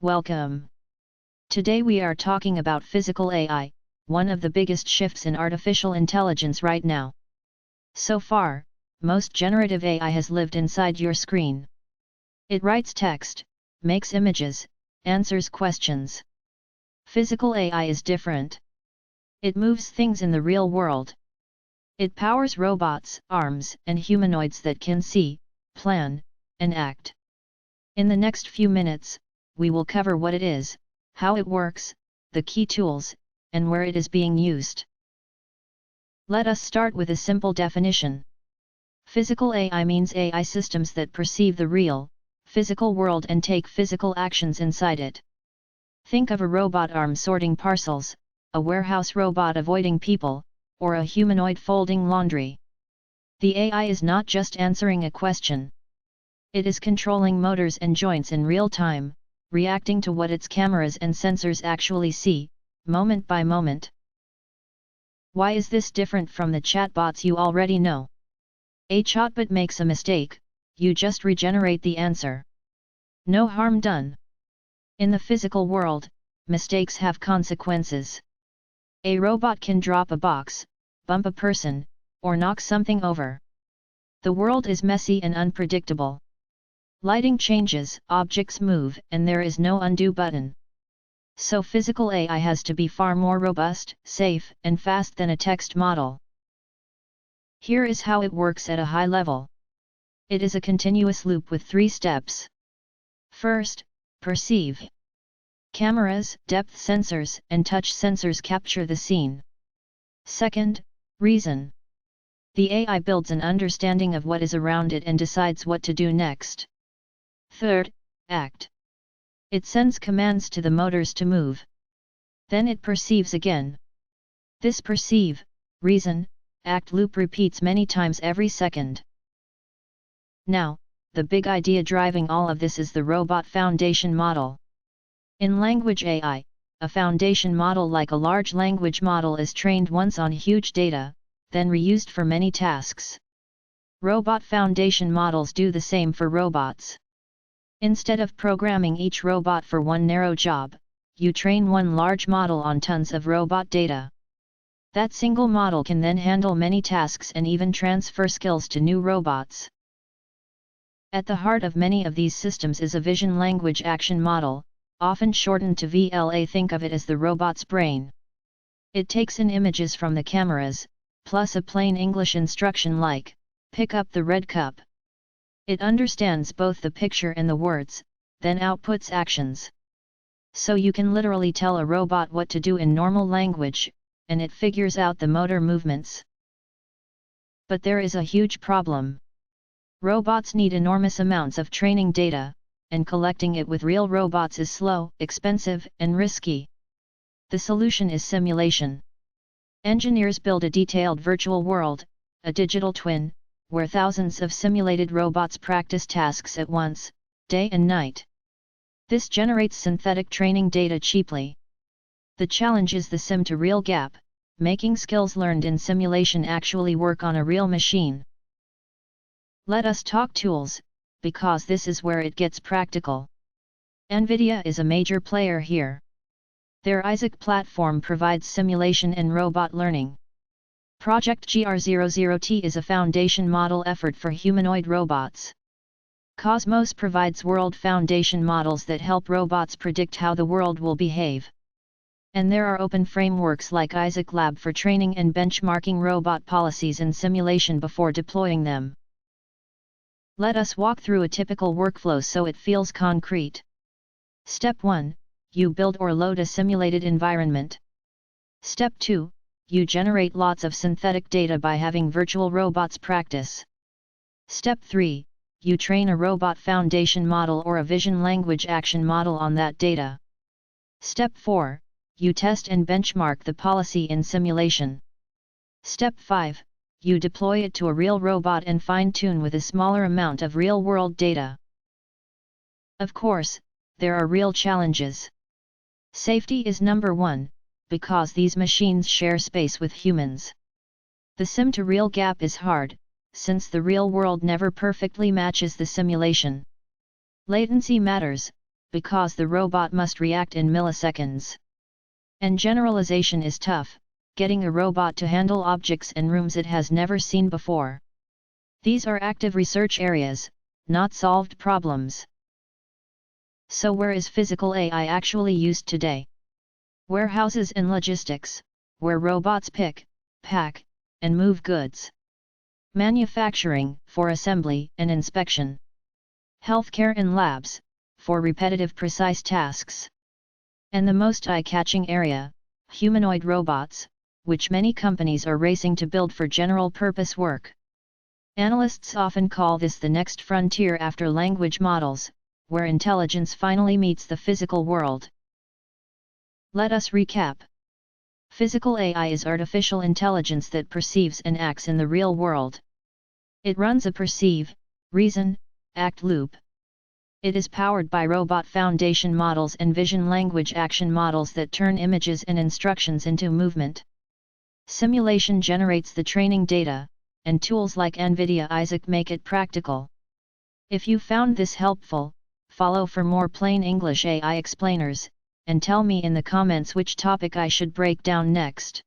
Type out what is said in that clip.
Welcome. Today we are talking about physical AI, one of the biggest shifts in artificial intelligence right now. So far, most generative AI has lived inside your screen. It writes text, makes images, answers questions. Physical AI is different. It moves things in the real world. It powers robots, arms, and humanoids that can see, plan, and act. In the next few minutes, we will cover what it is, how it works, the key tools, and where it is being used. Let us start with a simple definition. Physical AI means AI systems that perceive the real, physical world and take physical actions inside it. Think of a robot arm sorting parcels, a warehouse robot avoiding people, or a humanoid folding laundry. The AI is not just answering a question. It is controlling motors and joints in real time, reacting to what its cameras and sensors actually see, moment by moment. Why is this different from the chatbots you already know? A chatbot makes a mistake, you just regenerate the answer. No harm done. In the physical world, mistakes have consequences. A robot can drop a box, bump a person, or knock something over. The world is messy and unpredictable. Lighting changes, objects move, and there is no undo button. So physical AI has to be far more robust, safe, and fast than a text model. Here is how it works at a high level. It is a continuous loop with 3 steps. First, perceive. Cameras, depth sensors, and touch sensors capture the scene. Second, reason. The AI builds an understanding of what is around it and decides what to do next. Third, act. It sends commands to the motors to move. Then it perceives again. This perceive, reason, act loop repeats many times every second. Now, the big idea driving all of this is the robot foundation model. In language AI, a foundation model like a large language model is trained once on huge data, then reused for many tasks. Robot foundation models do the same for robots. Instead of programming each robot for one narrow job, you train one large model on tons of robot data. That single model can then handle many tasks and even transfer skills to new robots. At the heart of many of these systems is a vision language action model, often shortened to VLA. Think of it as the robot's brain. It takes in images from the cameras, plus a plain English instruction like, pick up the red cup. It understands both the picture and the words, then outputs actions. So you can literally tell a robot what to do in normal language, and it figures out the motor movements. But there is a huge problem. Robots need enormous amounts of training data, and collecting it with real robots is slow, expensive, and risky. The solution is simulation. Engineers build a detailed virtual world, a digital twin, where thousands of simulated robots practice tasks at once, day and night. This generates synthetic training data cheaply. The challenge is the sim-to-real gap, making skills learned in simulation actually work on a real machine. Let us talk tools, because this is where it gets practical. NVIDIA is a major player here. Their Isaac platform provides simulation and robot learning. Project GR00T is a foundation model effort for humanoid robots. Cosmos provides world foundation models that help robots predict how the world will behave. And there are open frameworks like Isaac Lab for training and benchmarking robot policies in simulation before deploying them. Let us walk through a typical workflow so it feels concrete. Step 1, you build or load a simulated environment. Step 2, you generate lots of synthetic data by having virtual robots practice. Step 3, you train a robot foundation model or a vision language action model on that data. Step 4, you test and benchmark the policy in simulation. Step 5, you deploy it to a real robot and fine-tune with a smaller amount of real-world data. Of course, there are real challenges. Safety is number 1, because these machines share space with humans. The sim-to-real gap is hard, since the real world never perfectly matches the simulation. Latency matters, because the robot must react in milliseconds. And generalization is tough, getting a robot to handle objects and rooms it has never seen before. These are active research areas, not solved problems. So where is physical AI actually used today? Warehouses and logistics, where robots pick, pack, and move goods. Manufacturing, for assembly and inspection. Healthcare and labs, for repetitive precise tasks. And the most eye-catching area, humanoid robots, which many companies are racing to build for general-purpose work. Analysts often call this the next frontier after language models, where intelligence finally meets the physical world. Let us recap. Physical AI is artificial intelligence that perceives and acts in the real world. It runs a perceive, reason, act loop. It is powered by robot foundation models and vision language action models that turn images and instructions into movement. Simulation generates the training data, and tools like NVIDIA Isaac make it practical. If you found this helpful, follow for more plain English AI explainers, and tell me in the comments which topic I should break down next.